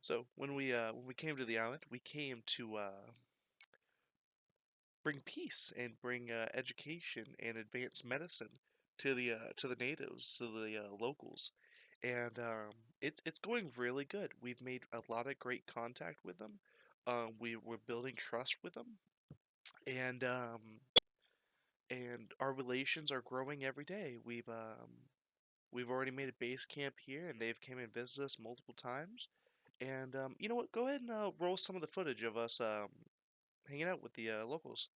So when we came to the island, we came to bring peace and bring education and advanced medicine to the natives, to the locals, and it's going really good. We've made a lot of great contact with them. We're building trust with them, and our relations are growing every day. We've already made a base camp here, and they've came and visited us multiple times. And you know what? Go ahead and roll some of the footage of us hanging out with the locals.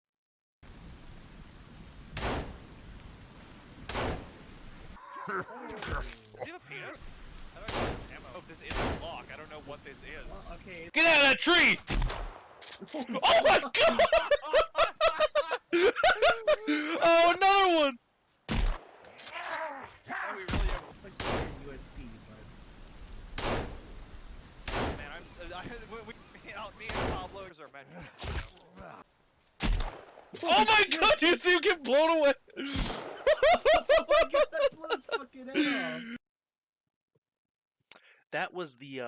Does he have a penis? I don't know ammo. Oh, this is a lock. I don't know what this is. Well, okay. Get out of that tree! Oh my god! Oh, another one! Oh, we really have. Looks like some weird USB, but Man, me and Pablo are meant. Oh my god, you see him get blown away! oh my god, that blew his fucking head off. That was the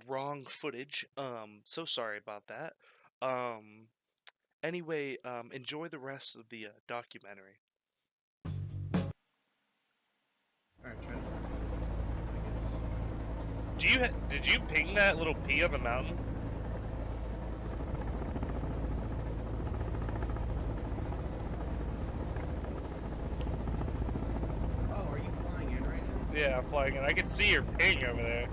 wrong footage. So sorry about that. Anyway, enjoy the rest of the documentary. Alright, try to. Did you ping that little pea on the mountain? Oh, are you flying in right now? Yeah, I'm flying in. I can see your ping over there.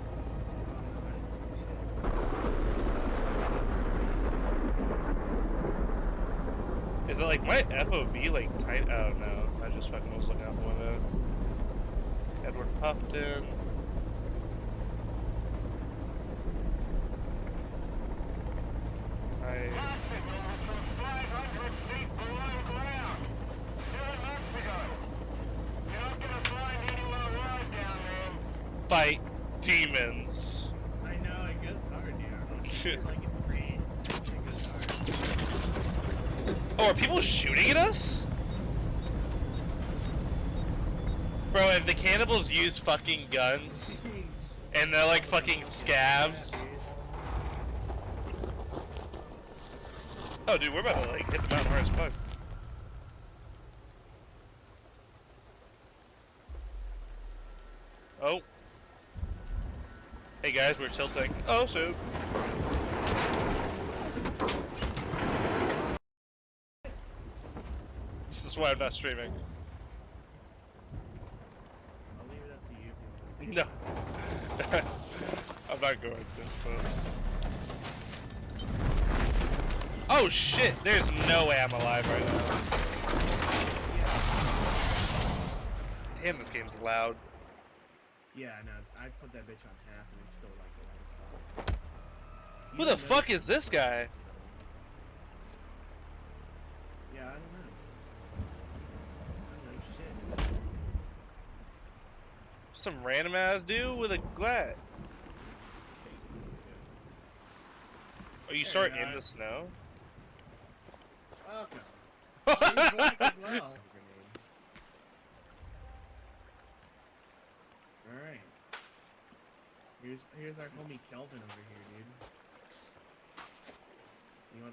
Is it like my FOV like tight? Oh no, I just fucking was looking out the window. Edward Puffton. Fight demons. I know, it goes hard, dude. Like it rains. It goes hard. Oh, are people shooting at us? Bro, if the cannibals use fucking guns and they're like fucking scabs. Oh, dude, we're about to like hit the mountain hard as fuck. Oh. Hey guys, we're tilting. Oh, so. This is why I'm not streaming. I'll leave it up to you if you want to see. No. I'm not going to. Oh shit, there's no ammo alive right now. Damn, this game's loud. Yeah, no, I put that bitch on half and it's still like the loudest one. Who the fuck is this guy? Yeah, I don't know. I don't know shit. Some random ass dude with a glad. Oh, you start in the snow? Okay. Oh, he's black as well. Alright. Here's our homie Kelvin over here, dude.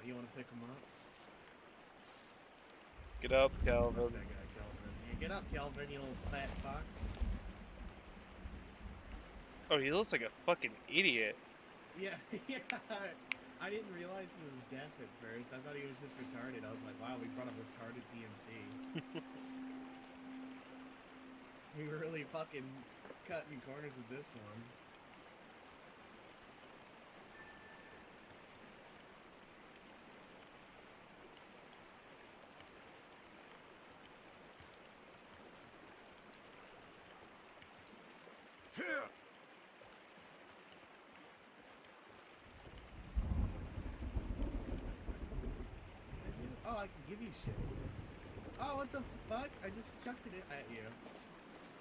You wanna pick him up? Get up, Calvin. That guy, Kelvin. Yeah, get up, Kelvin, you little fat fuck. Oh, he looks like a fucking idiot. Yeah, yeah. I didn't realize he was deaf at first. I thought he was just retarded. I was like, wow, we brought a retarded DMC. We were really fucking cutting corners with this one. Oh, I can give you shit. Oh, what the fuck? I just chucked it at you.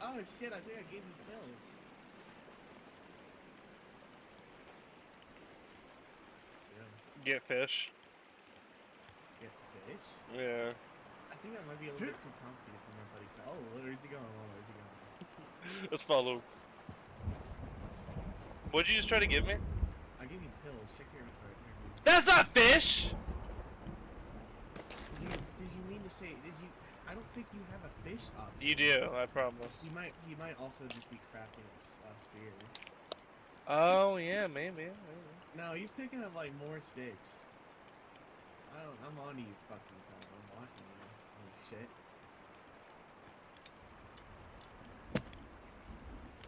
Oh shit, I think I gave you pills. Yeah. Get fish. Get fish? Yeah. I think that might be a little bit too complicated for my buddy. Oh, where's he going? Oh, where's he going? Let's follow. What'd you just try to give me? That's not fish! Did you mean to say, I don't think you have a fish option. You do, I promise. He might also just be crafting a spear. Oh, yeah, maybe. No, he's picking up, like, more sticks. I'm on to you, fucking Calvin. I'm watching you. Holy shit.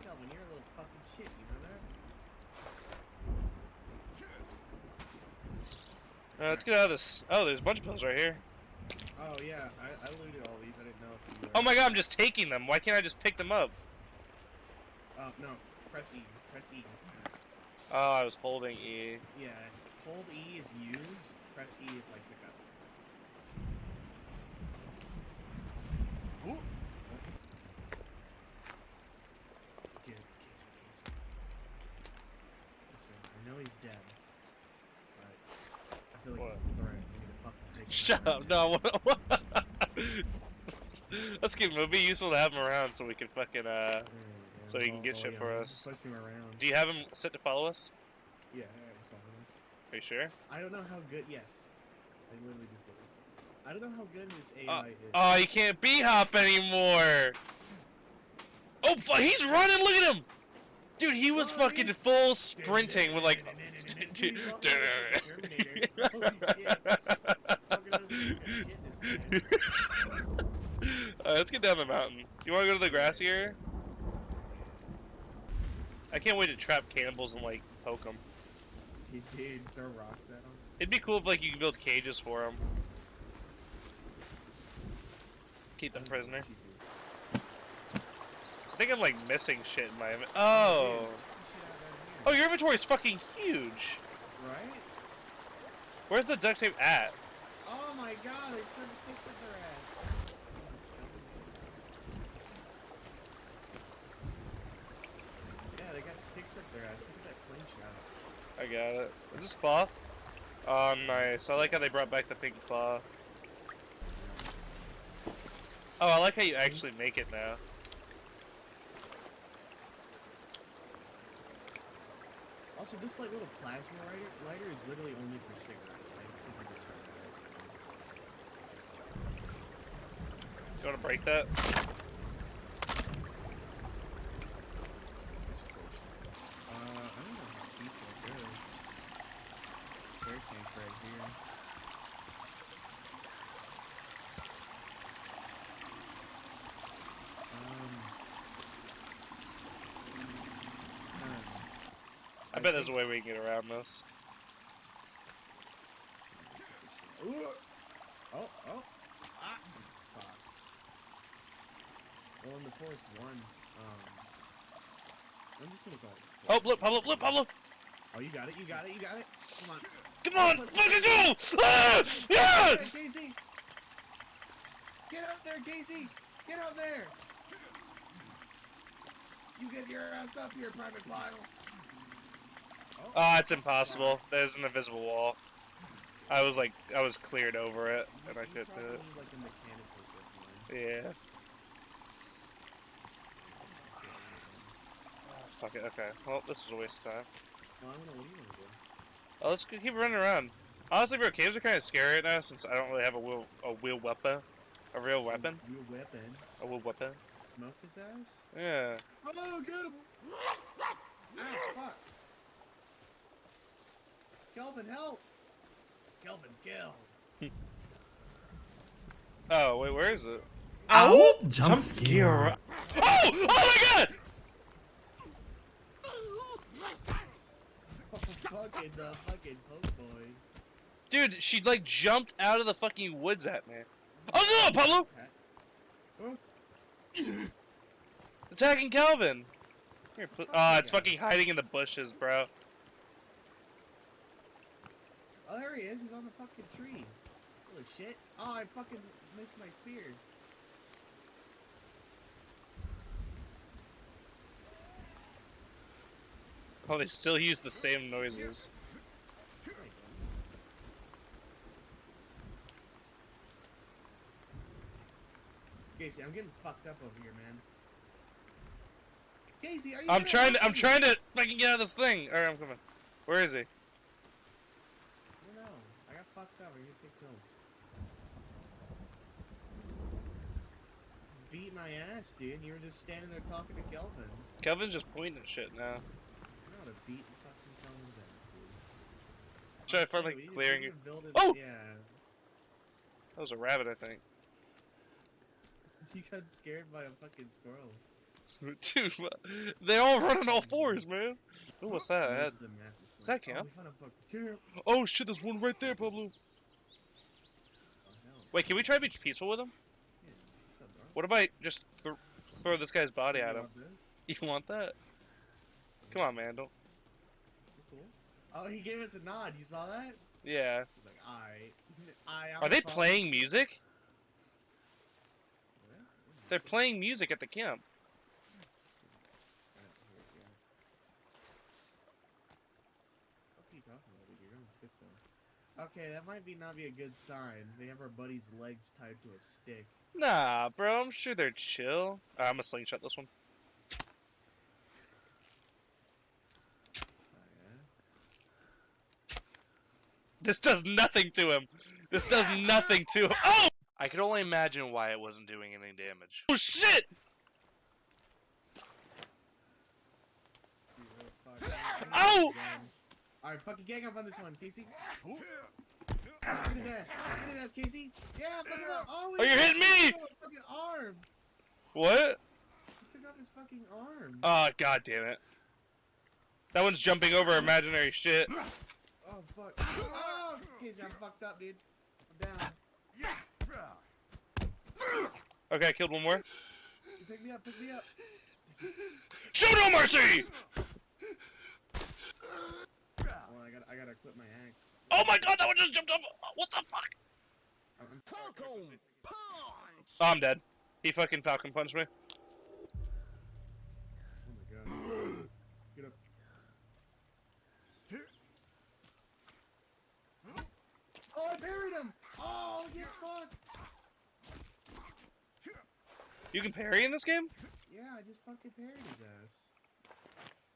Calvin, you're a little fucking shit, you know that? Let's get out of this. Oh, there's a bunch of pills right here. Oh, yeah, I looted all these. I didn't know if you Oh my god, I'm just taking them. Why can't I just pick them up? Oh, no. Press E. Press E. Oh, I was holding E. Yeah, hold E is use, press E is like pick up. Ooh. Get Casey. Listen, I know he's dead, but I feel like What? he's a threat. We need to fucking take him Shut down. up. No, what? Let's keep him. It'll be useful to have him around so we can fucking, Yeah, so he can get shit for yeah, us. push him around. Do you have him set to follow us? Yeah, it's following us. Are you sure? I don't know how good, yes. I literally just did it. I don't know how good his AI is. Oh, you can't B-hop anymore! Oh, he's running! Look at him! Dude, he was fucking full sprinting with like... Dude, he's walking like a Terminator. Holy shit. He's walking out of the shit in his pants. Let's get down the mountain. You want to go to the grassy area? I can't wait to trap cannibals and like poke them. He did throw rocks at him. It'd be cool if like you could build cages for them. Keep them prisoner. I think I'm like missing shit in my inventory. Oh. Oh, your inventory is fucking huge. Right? Where's the duct tape at? Oh my god, they shoved sticks up their ass. Yeah, they got sticks up their ass. Look at that slingshot. I got it. Is this cloth? Oh, nice. I like how they brought back the pink cloth. Oh, I like how you actually make it now. Also, this like little plasma lighter is literally only for cigarettes. I think we could start that as You want to break that? I don't know how deep that goes. Air tank right here. I bet there's a way we can get around this. Ooh. Oh. Ah. Fuck. Well, in the forest one, I'm just gonna go. Oh, look, Pablo! Oh, you got it. Come on. Come on, fucking go! Ah! Yeah! Casey! Get up there, Casey! Get up there! You get your ass up here, Private Pile! Oh, it's impossible. There's an invisible wall. I was cleared over it, and I couldn't do it. Like a mechanical system. Yeah. Oh, fuck it, okay. Well, this is a waste of time. Well, I don't know what you want to do. Oh, let's keep running around. Honestly, bro, caves are kind of scary right now since I don't really have a real weapon. A real weapon? Real weapon. A real weapon? Smoke his ass? Yeah. Oh, get him! Ass, fuck! Kelvin, help! Kelvin, kill! Oh, wait, where is it? Ow! Jump scare. Oh! Oh my god! Fucking poke boys. Dude, she like jumped out of the fucking woods at me. Oh no, Pablo! Huh? It's attacking Calvin! Here, it's fucking hiding in the bushes, bro. Oh, there he is. He's on the fucking tree. Holy shit. Oh, I fucking missed my spear. Oh, they still use the same noises. Casey, I'm getting fucked up over here, man. Casey, are you? I'm trying to fucking get out of this thing. Alright, I'm coming. Where is he? Where fucked up. We're gonna take pills. Beat my ass, dude. You were just standing there talking to Kelvin. Kevin's just pointing at shit now. I know how to beat fucking Kelvin's ass, dude. Try to find Honestly, like we clearing need it. to build it- Oh! Yeah. That was a rabbit, I think. You got scared by a fucking squirrel. Dude, they all run on all fours, man. Oh, what's that? I had... Most of the map is Is that like, camp? Oh, we found a fucking camp. Oh shit, there's one right there, Pablo. Oh, hell. Wait, can we try to be peaceful with him? Yeah, what's up, bro? What if I just throw this guy's body You at him? want this? You want that? Come on, man. Don't. You're cool. Oh, he gave us a nod. You saw that? Yeah. He's like, I'm Are they following- playing music? What? They're playing music at the camp. What are you talking about, dude? You're going schizo. Okay, that might not be a good sign. They have our buddy's legs tied to a stick. Nah, bro. I'm sure they're chill. I'm gonna slingshot this one. Oh, yeah? This does nothing to him. This does nothing to him. Oh! I could only imagine why it wasn't doing any damage. Oh shit! Dude, what the fuck? Ow! Alright, fucking gang up on this one, Casey. Get his ass. Get his ass, Casey. Yeah, fuck him up. Oh, Oh, you're hitting me! He took off his fucking arm. What? He took off his fucking arm. Oh, god damn it. That one's jumping over imaginary shit. Oh, fuck. Oh, Casey, I'm fucked up, dude. I'm down. Okay, I killed one more. Pick me up, pick me up. Show no mercy! Oh, I gotta equip my axe. Oh my god, that one just jumped off. What the fuck? I'm Oh, I'm dead. He fucking falcon punched me. Oh my god. Get up. Oh, I buried him! Oh, get fucked! You can parry in this game? Yeah, I just fucking parried his ass.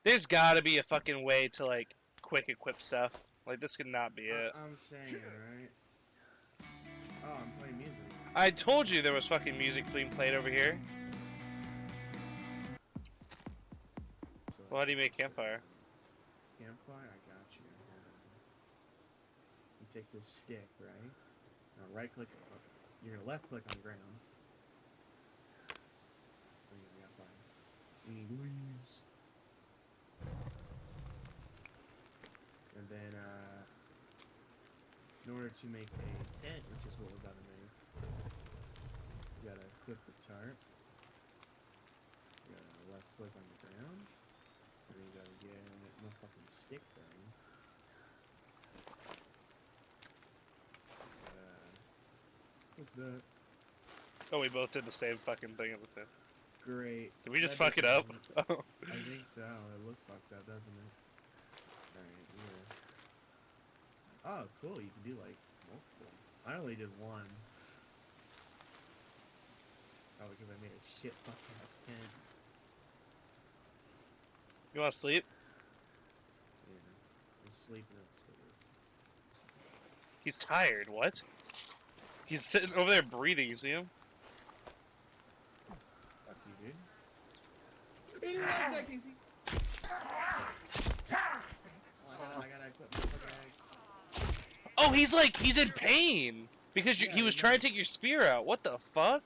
There's gotta be a fucking way to, like, quick equip stuff. Like, this could not be it. I'm saying it, right? Oh, I'm playing music. I told you there was fucking music being played over here. So, Well, how do you make campfire? campfire, I got you. You take this stick, right? Now right click, you're gonna left click on ground. Bring it up on. You need leaves. And then, in order to make a tent, which is what we're about to make, you gotta equip the tarp. You gotta left click on the ground. And then you gotta get no fucking stick thing. What's that? Oh, we both did the same fucking thing at the same. Great. Did we just That fuck it up? doesn't- Oh. I think so. It looks fucked up, doesn't it? Alright, yeah. Oh, cool. You can do like multiple. I only did one. Oh, because I made a shit fuck ass tent. You wanna sleep? Yeah. I'm sleeping at He's tired, what? He's sitting over there breathing, you see him? Fuck you, dude. He didn't like that, Casey. Oh, I gotta equip my fucking axe. Oh, he's in pain! Because Yeah, he was I trying know. to take your spear out. What the fuck?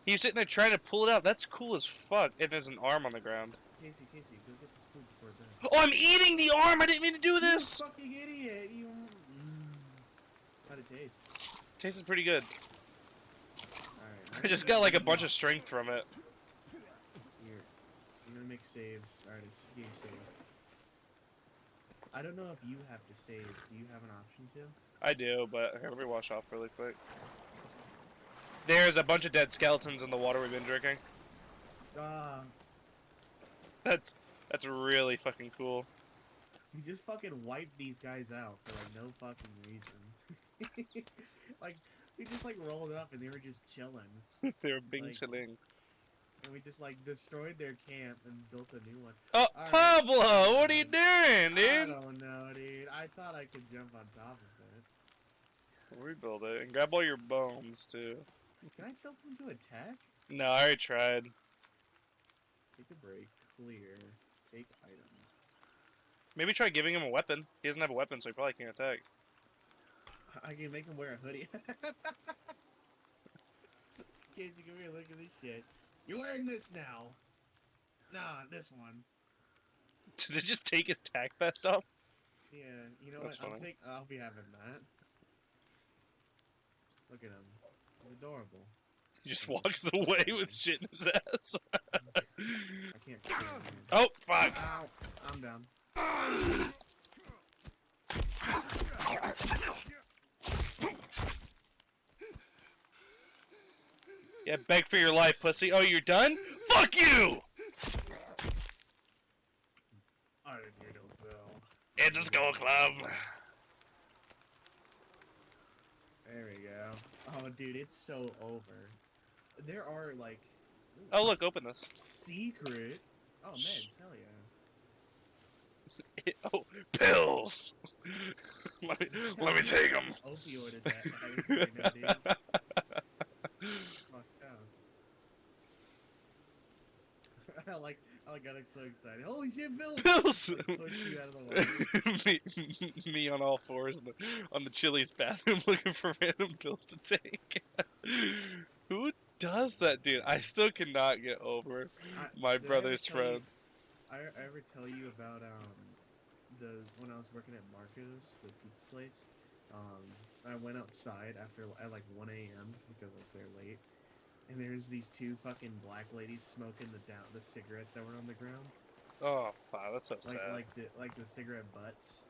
He was sitting there trying to pull it out. That's cool as fuck. And there's an arm on the ground. Casey, go get this food before it dies. Oh, I'm eating the arm! I didn't mean to do this! You fucking idiot! You. How'd it taste? Tastes pretty good. Alright. I just got like a bunch of strength from it. Here. I'm gonna make saves. Alright, it's game save. I don't know if you have to save. Do you have an option to? I do, but here, let me wash off really quick. There's a bunch of dead skeletons in the water we've been drinking. Ah, That's really fucking cool. you just fucking wiped these guys out for like no fucking reason. Like, we just like rolled up and they were just chilling. They're bing Like- chilling. And we just like destroyed their camp and built a new one. Oh, Alright. Pablo, what are you doing, I dude? don't know, dude. I thought I could jump on top of it. Rebuild it and grab all your bones too. Can I tell them to attack? No, I already tried. Take a break. Clear. Take item. Maybe try giving him a weapon. He doesn't have a weapon, so he probably can't attack. I can make him wear a hoodie. Casey, come here, look at this shit. You're wearing this now. Nah, this one. Does it just take his tack vest off? Yeah, you know That's what? funny. I'll be having that. Look at him. He's adorable. He just walks away with shit in his ass. I can't. Kill him, man. Oh, fuck! Ow! I'm down. Yeah, beg for your life, pussy. Oh, you're done? Fuck you! I didn't hear no bell. It's a skull club. There we go. Oh, dude, it's so over. There are like. Oh, look, open this. Secret. Oh, meds. Hell yeah. Oh, pills! let me take them. Opioid attack right now, dude. Fucked out. I got so excited. Holy shit, Phil! Pills! Like, push you out of the water. me on all fours on the Chili's bathroom looking for random pills to take. Who does that, dude? I still cannot get over my Did I ever brother's tell you- friend. I ever tell you about when I was working at Marco's, the pizza place. I went outside at like 1 a.m. because I was there late, and there's these two fucking black ladies smoking the cigarettes that were on the ground, Oh, wow, that's so sad. like the cigarette butts.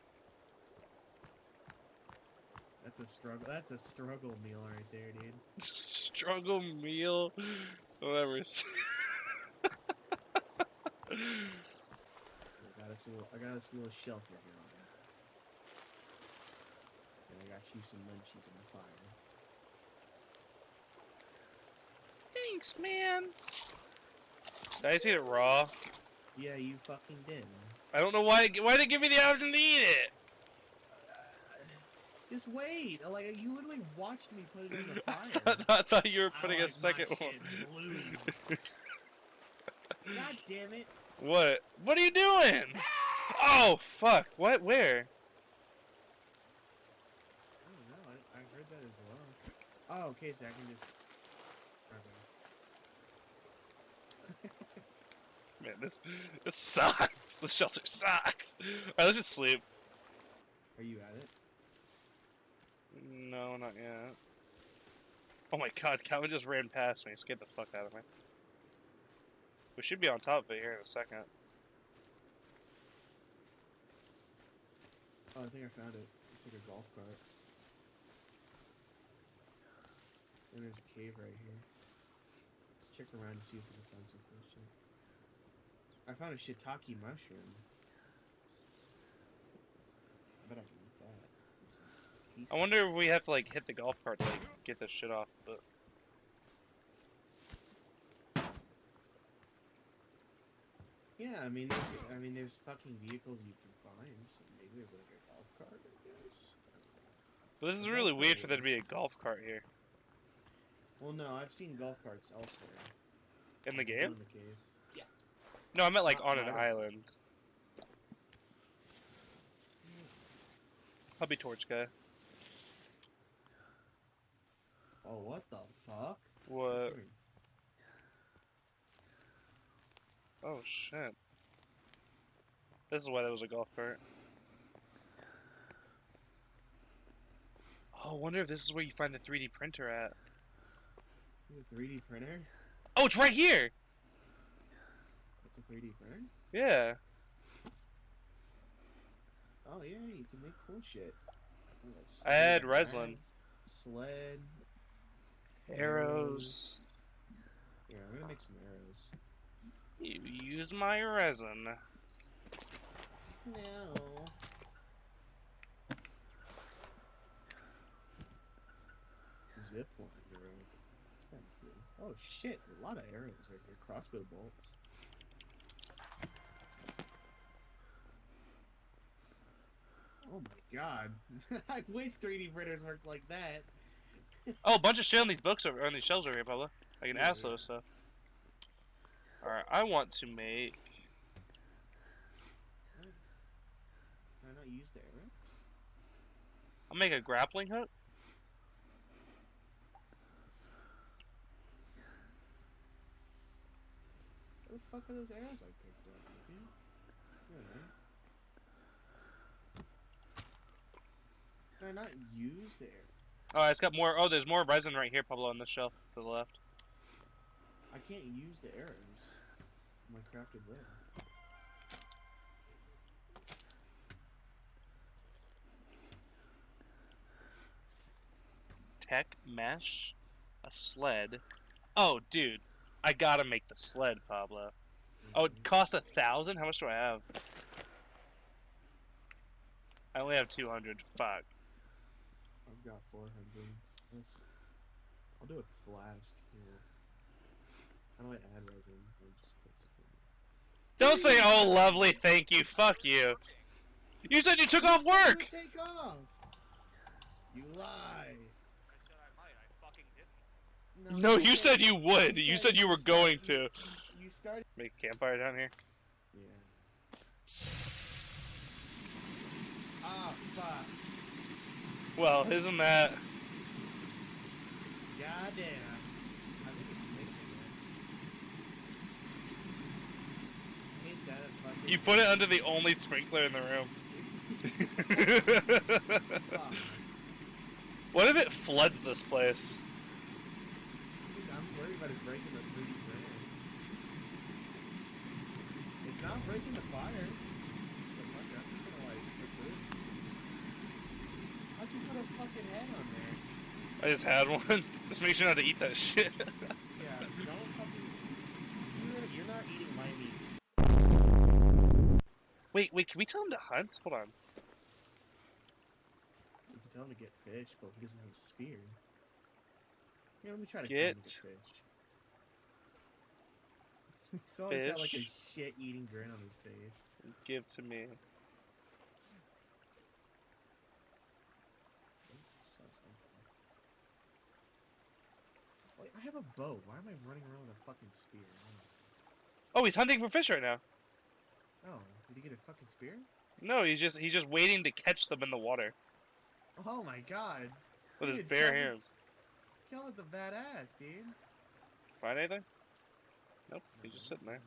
That's a struggle. That's a struggle meal right there, dude. Struggle meal. Whatever. I got us a little shelter here on it. And I got you some munchies on the fire. Thanks, man. Did I just eat it raw? Yeah, you fucking did. I don't know why. Why did it give me the option to eat it? Just wait. Like, you literally watched me put it in the fire. I thought you were I putting like a second my one. shit blue. God damn it. What? What are you doing? Oh fuck! What? Where? I don't know. I heard that as well. Oh, okay, so I can just. Okay. Man, this sucks. The shelter sucks. Alright, let's just sleep. Are you at it? No, not yet. Oh my god, Calvin just ran past me. Scared the fuck out of me. We should be on top of it here in a second. Oh, I think I found it. It's like a golf cart. And there's a cave right here. Let's check around and see if we can find some cool shit. I found a shiitake mushroom. I bet I can eat that. It's I wonder if we have to like hit the golf cart to like get this shit off, but yeah, I mean, there's fucking vehicles you can find, so maybe there's like a golf cart, I guess. this is really weird for there to be a golf cart here. Well, no, I've seen golf carts elsewhere. In the Like, game? in the cave. Yeah. No, I meant like Not on an mine. island. I'll be torch guy. Oh, what the fuck? What? Sorry. Oh shit. This is why there was a golf cart. Oh, I wonder if this is where you find the 3D printer at. A 3D printer? Oh, it's right here! It's a 3D printer? Yeah. Oh yeah, you can make cool shit. Oh, like I had sled, resin. bags, Sled. Arrows. Yeah, I'm gonna make some arrows. You used my resin. No. Zipline arrow. That's kind of cool. Oh shit, a lot of arrows right here. Crossbow bolts. Oh my god. I wish 3D printers worked like that. Oh, a bunch of shit on these books over on these shelves over here, Pablo. Like an Yeah, assload yeah. of stuff. Alright, I want to make. What? Can I not use the arrows? I'll make a grappling hook. Where the fuck are those arrows I picked up, dude? Alright. Can I not use the arrows? Oh, it's got more. Oh, there's more resin right here, Pablo, on this shelf to the left. I can't use the arrows. My crafted bow. Tech mesh, a sled. Oh, dude, I gotta make the sled, Pablo. Oh, it costs 1,000. How much do I have? I only have 200. Fuck. I've got 400. I'll do a flask here. How do I add resin? Or just put something. Don't say, "Oh, lovely, thank you." Fuck you. You said you took off work. Take off. You lie. I said I might. I fucking didn't. No, you said you would. You said you were going to. You started. Make a campfire down here. Yeah. Ah, fuck. Well, isn't that? Goddamn. I think it's mixing it. Ain't that a fucking. You put it under the only sprinkler in the room. Fuck. What if it floods this place? Dude, I'm worried about it breaking the 3D printer. It's not breaking the fire. So fuck, I'm just gonna like fix it. How'd you put a fucking head on there? I just had one. Just make sure not to eat that shit. Yeah, don't fucking. You're not eating my meat. Wait, can we tell him to hunt? Hold on. You can tell him to get fish, but he doesn't have a spear. Here, let me try to Get tell him to fish. He's always got like a fish. shit-eating grin on his face. Give to me. Saw something. Wait, I have a bow. Why am I running around with a fucking spear? Oh, he's hunting for fish right now. Oh, did he get a fucking spear? No, he's just waiting to catch them in the water Oh my god. with his Dude, bare Kelvin's- hands. Kelvin's a badass, dude. Find anything? Nope, he's just sitting there.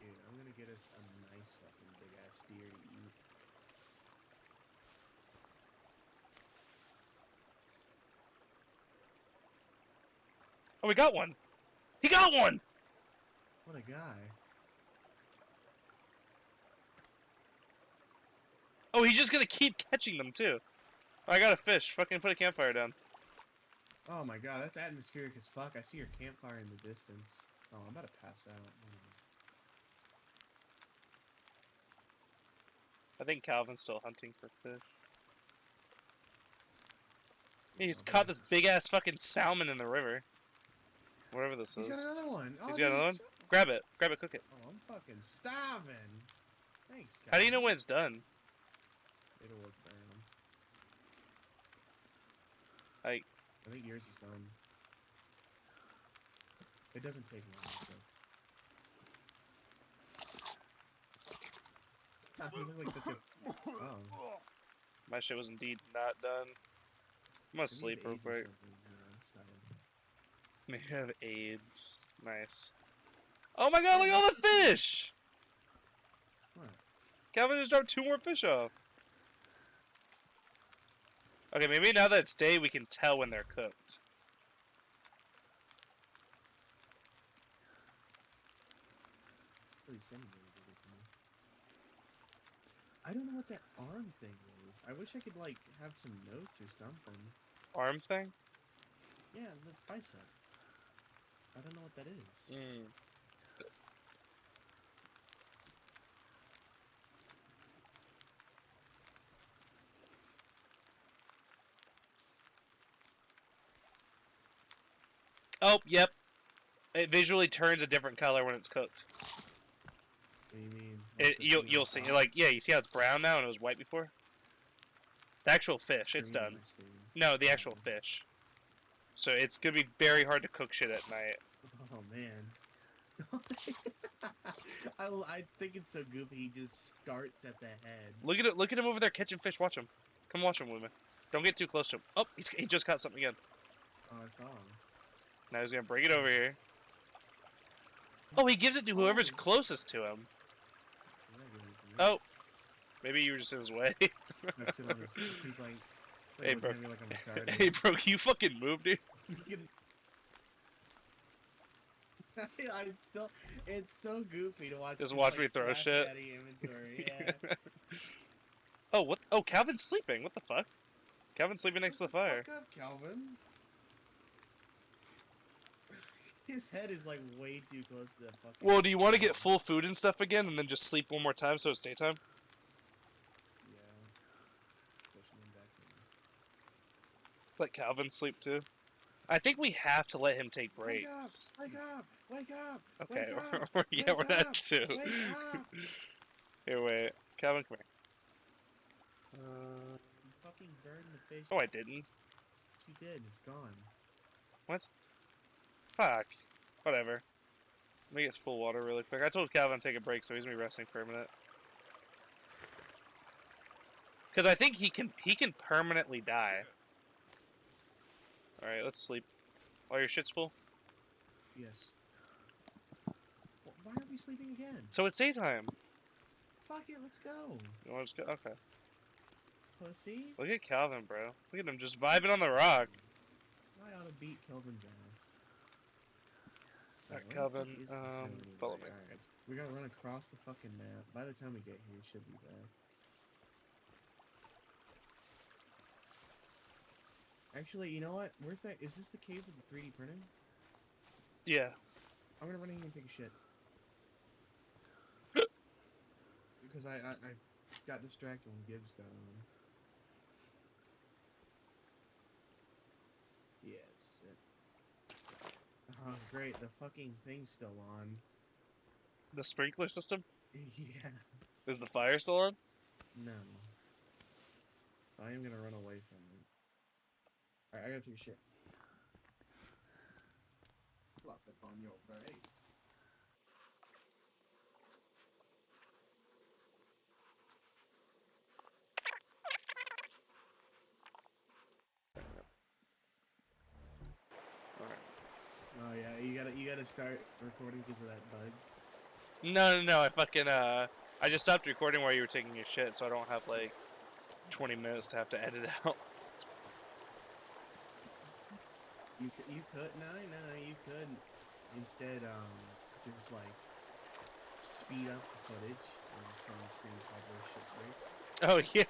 Dude, I'm gonna get us a nice fucking big ass deer to eat. Oh, we got one. He got one. What a guy. Oh, he's just gonna keep catching them too. I got a fish. Fucking put a campfire down. Oh my god, that's atmospheric as fuck. I see your campfire in the distance. Oh, I'm about to pass out. I think Calvin's still hunting for fish. He's Oh, caught this big ass fucking salmon in the river. Whatever this He's is. got another one. Oh, He's got dude, another one? shut- Grab it, cook it. Oh, I'm fucking starving. Thanks, guys. How do you know when it's done? It'll work for him. I think yours is done. It doesn't take long, so. You look like such a. Oh. My shit was indeed not done. I'm gonna Maybe sleep you real have AIDS or quick. something. No, it's not it. Maybe I have AIDS. Nice. Oh my god, look at all the fish! What? Calvin just dropped 2 more fish off. Okay, maybe now that it's day, we can tell when they're cooked. Pretty similar to it to me. I don't know what that arm thing is. I wish I could like have some notes or something. Arm thing? Yeah, the bicep. I don't know what that is. Mm. Oh, yep. It visually turns a different color when it's cooked. What do you mean? Like the thing You'll on see. top? Like, yeah, you see how it's brown now and it was white before? The actual fish, it's Screen on done. my screen. No, the actual fish. So it's gonna be very hard to cook shit at night. Oh man. I think it's so goofy. He just starts at the head. Look at it. Look at him over there catching fish. Watch him. Come watch him with me. Don't get too close to him. Oh, he just caught something again. Oh, I saw him. Now he's gonna bring it over here. Oh, he gives it to whoever's closest to him. Yeah, give it to me. Oh, maybe you were just in his way. Knocks it on his. He's like. Hey, looking bro. at me like I'm retarded. Hey, bro, can you fucking move, dude? It's so goofy to watch. Just this, watch like, me throw Slap shit. Daddy inventory. Yeah. Oh, what? Oh, Calvin's sleeping. What the fuck? Calvin's sleeping next to the fire. Fuck up, Calvin. His head is like way too close to that fucking. Well, do you want to get full food and stuff again, and then just sleep one more time so it's daytime? Yeah. Pushing him back in. Let Calvin sleep too. I think we have to let him take Wake up! breaks. Wake up! Wake up! Okay, Wake up! yeah, we're Wake that up! too. Wake up! Here, wait. Calvin, come here. You fucking burned the fish. Oh, I didn't. You did. It's gone. What? Fuck. Whatever. Let me get full water really quick. I told Calvin to take a break, so he's gonna be resting for a minute. Because I think he can permanently die. Alright, let's sleep. While your shit's full? Yes. Why are we sleeping again? So it's daytime. Fuck it, let's go. You want to just go? Okay. Pussy. Look at Calvin, bro. Look at him just vibing on the rock. I ought to beat Kelvin's ass. Alright, Where the Calvin, fuck is the snow anyway? follow me. Alright, we gotta run across the fucking map. By the time we get here, it should be back. Actually, you know what? Where's that? Is this the cave with the 3D printing? Yeah. I'm gonna run in here and take a shit. Because I got distracted when Gibbs got on. Yeah, this is it. Oh, great. The fucking thing's still on. The sprinkler system? Yeah. Is the fire still on? No. I am gonna run away from it. Alright, I gotta take a shit. Slap this on your face. Alright. Oh yeah, you gotta start recording because of that bug. No, I fucking, I just stopped recording while you were taking your shit, so I don't have, like, 20 minutes to have to edit out. You could no, you could instead just like speed up the footage and just turn the screen top where shit break. Oh, yeah.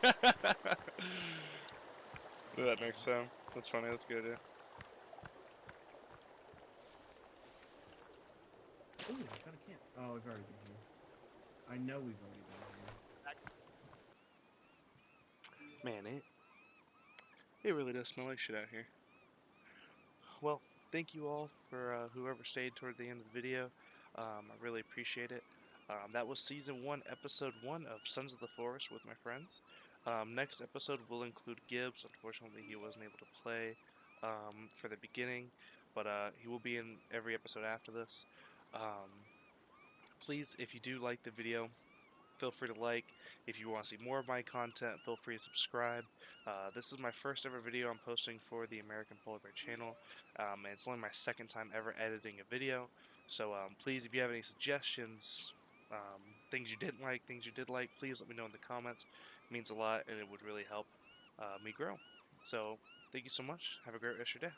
That makes sense. That's funny, that's a good idea. Ooh, I got a camp. Oh, we've already been here. I know we've already been here. Man, it really does smell like shit out here. Well, thank you all for whoever stayed toward the end of the video. I really appreciate it. That was Season 1, Episode 1 of Sons of the Forest with my friends. Next episode will include Gibbs. Unfortunately, he wasn't able to play for the beginning, but he will be in every episode after this. Please, if you do like the video, feel free to like. If you want to see more of my content, feel free to subscribe. This is my first ever video I'm posting for the American Polar Bear channel, and it's only my second time ever editing a video. So please, if you have any suggestions, things you didn't like, things you did like, please let me know in the comments. It means a lot, and it would really help me grow. So thank you so much. Have a great rest of your day.